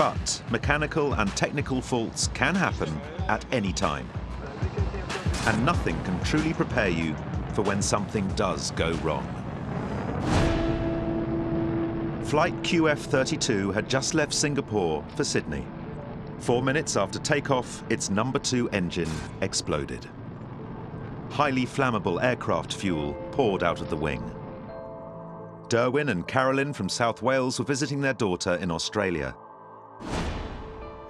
But mechanical and technical faults can happen at any time. And nothing can truly prepare you for when something does go wrong. Flight QF32 had just left Singapore for Sydney. 4 minutes after takeoff, its number 2 engine exploded. Highly flammable aircraft fuel poured out of the wing. Derwin and Carolyn from South Wales were visiting their daughter in Australia.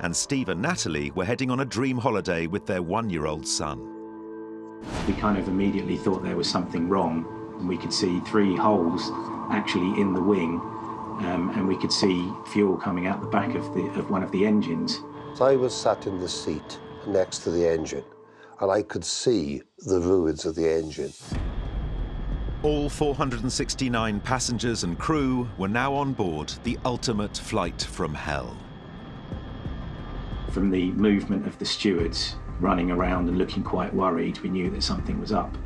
And Steve and Natalie were heading on a dream holiday with their 1-year-old son. We kind of immediately thought there was something wrong, and we could see 3 holes actually in the wing, and we could see fuel coming out the back of one of the engines. So I was sat in the seat next to the engine, and I could see the ruins of the engine. All 469 passengers and crew were now on board the ultimate flight from hell. From the movement of the stewards running around and looking quite worried, we knew that something was up.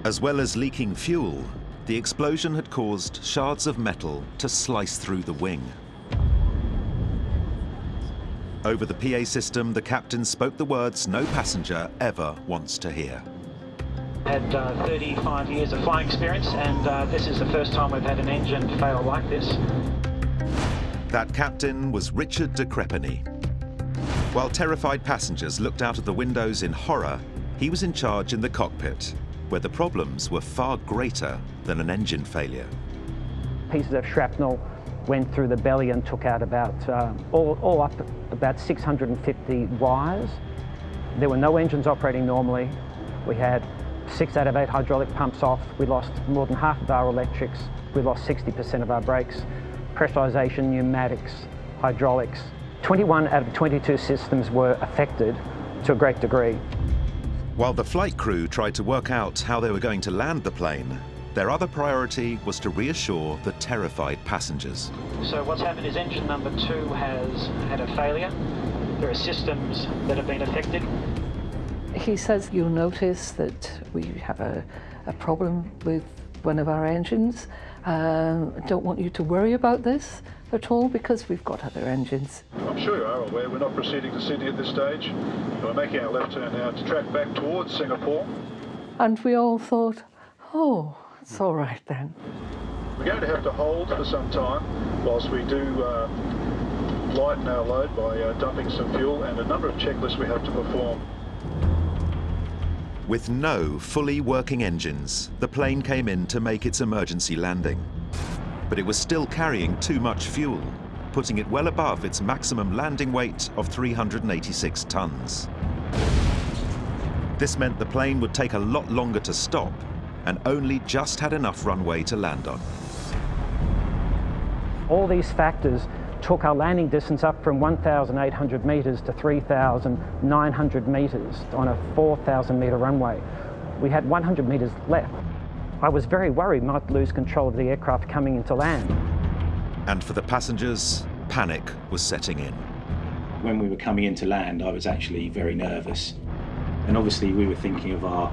As well as leaking fuel, the explosion had caused shards of metal to slice through the wing. Over the PA system, the captain spoke the words no passenger ever wants to hear. Had 35 years of flying experience, and this is the first time we've had an engine fail like this. That captain was Richard de Crepigny. While terrified passengers looked out of the windows in horror, he was in charge in the cockpit, where the problems were far greater than an engine failure. Pieces of shrapnel went through the belly and took out about, all up about 650 wires. There were no engines operating normally. We had 6 out of 8 hydraulic pumps off. We lost more than half of our electrics. We lost 60% of our brakes. Pressurization, pneumatics, hydraulics. 21 out of 22 systems were affected to a great degree. While the flight crew tried to work out how they were going to land the plane, their other priority was to reassure the terrified passengers. So what's happened is engine number 2 has had a failure. There are systems that have been affected. He says, you'll notice that we have a problem with one of our engines. Don't want you to worry about this at all because we've got other engines. I'm sure you are aware we're not proceeding to Sydney at this stage. We're making our left turn now to track back towards Singapore. And we all thought, oh, it's all right then. We're going to have to hold for some time whilst we do lighten our load by dumping some fuel and a number of checklists we have to perform. With no fully working engines, the plane came in to make its emergency landing. But it was still carrying too much fuel, putting it well above its maximum landing weight of 386 tons. This meant the plane would take a lot longer to stop and only just had enough runway to land on. All these factors took our landing distance up from 1,800 metres to 3,900 metres on a 4,000 metre runway. We had 100 metres left. I was very worried we might lose control of the aircraft coming into land. And for the passengers, panic was setting in. When we were coming into land, I was actually very nervous. And obviously we were thinking of our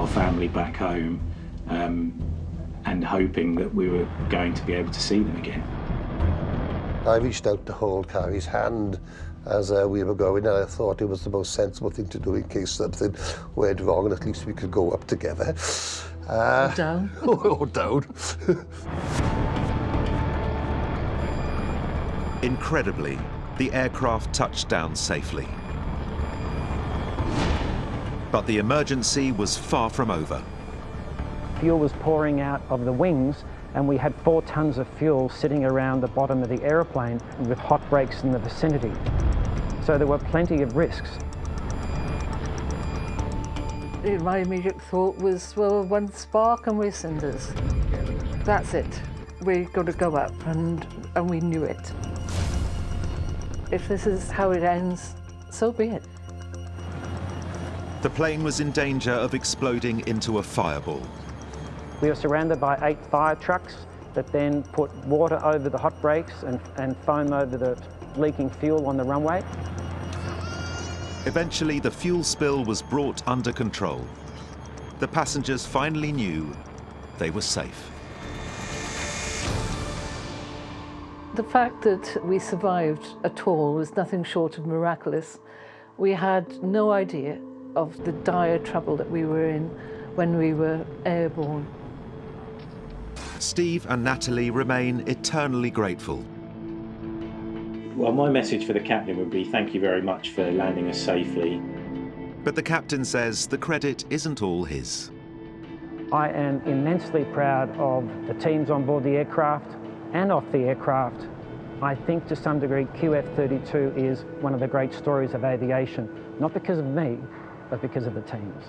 family back home and hoping that we were going to be able to see them again. I reached out to hold Carrie's hand as we were going, and I thought it was the most sensible thing to do in case something went wrong, and at least we could go up together. Down. Or down. Incredibly, the aircraft touched down safely. But the emergency was far from over. Fuel was pouring out of the wings, and we had 4 tons of fuel sitting around the bottom of the aeroplane with hot brakes in the vicinity. So there were plenty of risks. My immediate thought was, well, one spark and we're cinders. That's it. We're going to go up, and we knew it. If this is how it ends, so be it. The plane was in danger of exploding into a fireball. We were surrounded by 8 fire trucks that then put water over the hot brakes and foam over the leaking fuel on the runway. Eventually, the fuel spill was brought under control. The passengers finally knew they were safe. The fact that we survived at all was nothing short of miraculous. We had no idea of the dire trouble that we were in when we were airborne. Steve and Natalie remain eternally grateful. Well, my message for the captain would be thank you very much for landing us safely. But the captain says the credit isn't all his. I am immensely proud of the teams on board the aircraft and off the aircraft. I think to some degree QF32 is one of the great stories of aviation, not because of me, but because of the teams.